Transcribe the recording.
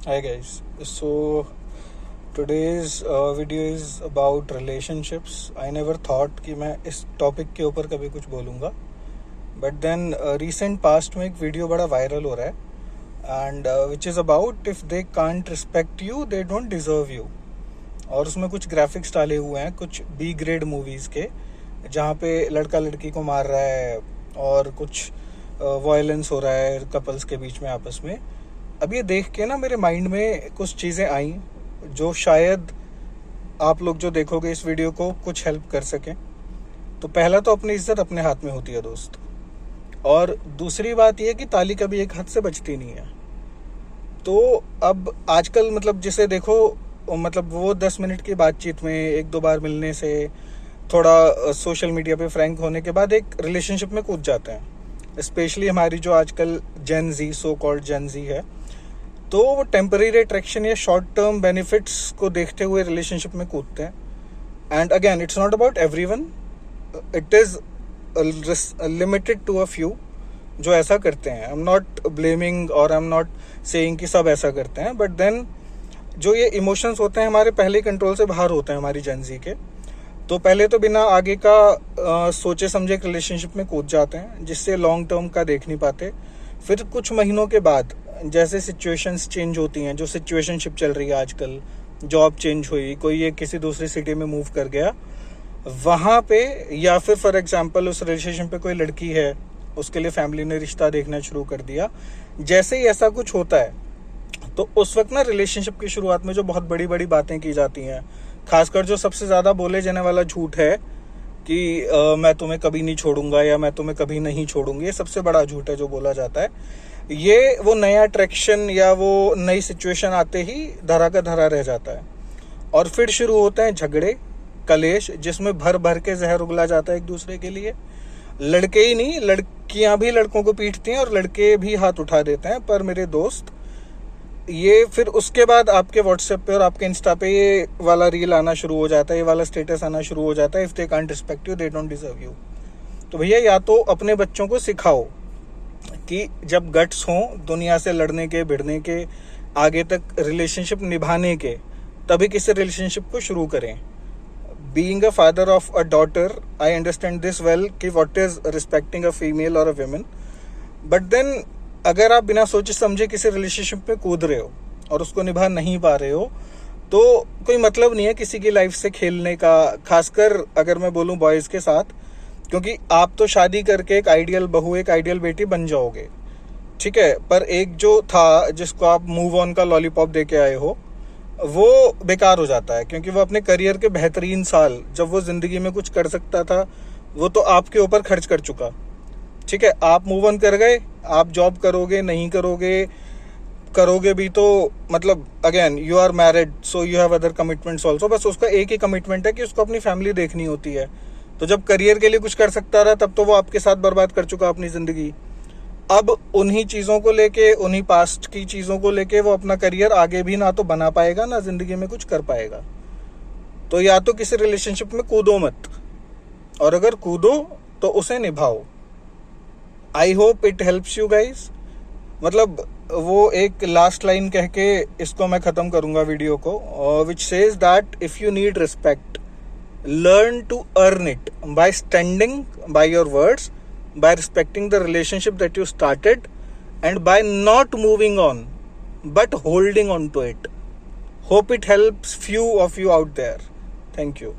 Hi guys. So today's video is about relationships. I never thought कि मैं इस topic के ऊपर कभी कुछ बोलूँगा, बट देन रिसेंट पास्ट में एक वीडियो बड़ा वायरल हो रहा है and which is about if they can't respect you they don't deserve you. और उसमें कुछ ग्राफिक्स डाले हुए हैं कुछ बी ग्रेड मूवीज़ के, जहाँ पे लड़का लड़की को मार रहा है और कुछ वायलेंस हो रहा है कपल्स के बीच में आपस में। अब ये देख के ना मेरे माइंड में कुछ चीज़ें आई जो शायद आप लोग जो देखोगे इस वीडियो को कुछ हेल्प कर सकें। तो पहला तो अपनी इज्जत अपने हाथ में होती है दोस्त, और दूसरी बात यह कि ताली कभी एक हाथ से बचती नहीं है। तो अब आजकल मतलब जिसे देखो, मतलब वो 10 मिनट की बातचीत में एक दो बार मिलने से, थोड़ा सोशल मीडिया पे फ्रैंक होने के बाद एक रिलेशनशिप में कूद जाते हैं। स्पेशली हमारी जो आजकल जेन जी, सो कॉल्ड जेन जी है, तो वो टेम्पररी अट्रैक्शन या शॉर्ट टर्म बेनिफिट्स को देखते हुए रिलेशनशिप में कूदते हैं। And again it's not about everyone, it is limited to a few जो ऐसा करते हैं। आई एम नॉट ब्लेमिंग और आई एम नॉट सेइंग कि सब ऐसा करते हैं, बट देन जो ये इमोशंस होते हैं हमारे पहले कंट्रोल से बाहर होते हैं हमारी जेन जी के। तो पहले तो बिना आगे का सोचे समझे एक रिलेशनशिप में कूद जाते हैं, जिससे लॉन्ग टर्म का देख नहीं पाते। फिर कुछ महीनों के बाद जैसे सिचुएशंस चेंज होती हैं, जो सिचुएशनशिप चल रही है आजकल, जॉब चेंज हुई, कोई एक किसी दूसरी सिटी में मूव कर गया, वहाँ पे या फिर फॉर एग्जांपल उस रिलेशनशिप पे कोई लड़की है, उसके लिए फैमिली ने रिश्ता देखना शुरू कर दिया। जैसे ही ऐसा कुछ होता है तो उस वक्त ना रिलेशनशिप की शुरुआत में जो बहुत बड़ी बड़ी बातें की जाती हैं, खासकर जो सबसे ज़्यादा बोले जाने वाला झूठ है कि मैं तुम्हें कभी नहीं छोड़ूंगा या मैं तुम्हें कभी नहीं छोड़ूंगी, ये सबसे बड़ा झूठ है जो बोला जाता है। ये वो नया अट्रैक्शन या वो नई सिचुएशन आते ही धरा का धरा रह जाता है, और फिर शुरू होते हैं झगड़े, कलेश, जिसमें भर भर के जहर उगला जाता है एक दूसरे के लिए। लड़के ही नहीं, लड़कियां भी लड़कों को पीटती हैं और लड़के भी हाथ उठा देते हैं। पर मेरे दोस्त, ये फिर उसके बाद आपके व्हाट्सएप पे और आपके इंस्टा पे ये वाला रील आना शुरू हो जाता है, ये वाला स्टेटस आना शुरू हो जाता है, if they can't respect you they don't deserve you. तो भैया या तो अपने बच्चों को सिखाओ कि जब गट्स हों दुनिया से लड़ने के, भिड़ने के, आगे तक रिलेशनशिप निभाने के, तभी किसी रिलेशनशिप को शुरू करें। Being a father of a daughter, I understand this well कि what is respecting a female और अ विमेन। बट देन अगर आप बिना सोचे समझे किसी रिलेशनशिप में कूद रहे हो और उसको निभा नहीं पा रहे हो, तो कोई मतलब नहीं है किसी की लाइफ से खेलने का, खासकर अगर मैं बोलूँ बॉयज़ के साथ, क्योंकि आप तो शादी करके एक आइडियल बहू, एक आइडियल बेटी बन जाओगे, ठीक है, पर एक जो था जिसको आप मूव ऑन का लॉलीपॉप दे के आए हो, वो बेकार हो जाता है। क्योंकि वो अपने करियर के बेहतरीन साल, जब वो ज़िंदगी में कुछ कर सकता था, वो तो आपके ऊपर खर्च कर चुका। ठीक है, आप मूव ऑन कर गए, आप जॉब करोगे नहीं करोगे, करोगे भी तो मतलब again you are married, so you have other commitments also. बस उसका एक ही कमिटमेंट है कि उसको अपनी फैमिली देखनी होती है। तो जब करियर के लिए कुछ कर सकता रहा, तब तो वो आपके साथ बर्बाद कर चुका अपनी ज़िंदगी। अब उन्हीं चीज़ों को लेके, उन्हीं पास्ट की चीज़ों को लेके वो अपना करियर आगे भी ना तो बना पाएगा, ना ज़िंदगी में कुछ कर पाएगा। तो या तो किसी रिलेशनशिप में कूदो मत, और अगर कूदो तो उसे निभाओ। I hope it helps you guys. मतलब वो एक लास्ट लाइन कह के इसको मैं ख़त्म करूँगा वीडियो को, which says that if you need respect, learn to earn it by standing by your words, by respecting the relationship that you started, and by not moving on but holding on to it. Hope it helps few of you out there. Thank you.